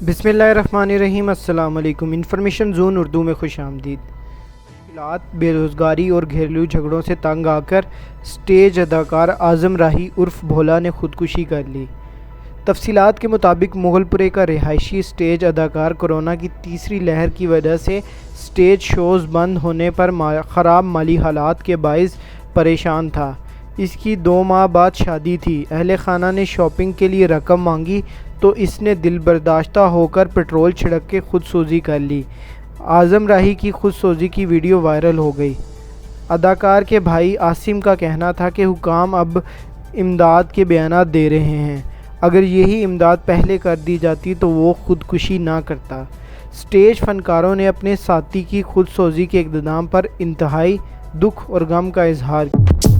बिस्मिल्लाहिर्रहमानिर्रहीम। अस्सलाम वालेकुम। इन्फॉर्मेशन ज़ोन उर्दू में खुश आमदीद। मुश्किलात, बेरोज़गारी और घरेलू झगड़ों से तंग आकर स्टेज अदाकार आज़म राही उर्फ भोला ने ख़ुदकुशी कर ली। तफसीलात के मुताबिक मुगलपुरे का रिहायशी स्टेज अदाकार कोरोना की तीसरी लहर की वजह से स्टेज शोज़ बंद होने पर ख़राब माली हालात के बाइस परेशान था। इसकी 2 माह बाद शादी थी। अहले खाना ने शॉपिंग के लिए रकम मांगी तो इसने दिलबर्दाश्ता होकर पेट्रोल छिड़क के खुदसोज़ी कर ली। आज़म राही की खुदसोज़ी की वीडियो वायरल हो गई। अदाकार के भाई आसिम का कहना था कि हुकाम अब इमदाद के बयानात दे रहे हैं, अगर यही इमदाद पहले कर दी जाती तो वो खुदकुशी ना करता। स्टेज फनकारों ने अपने साथी की खुदसोज़ी के इक़्तिदाम पर इंतहाई दुख और गम का इजहार किया।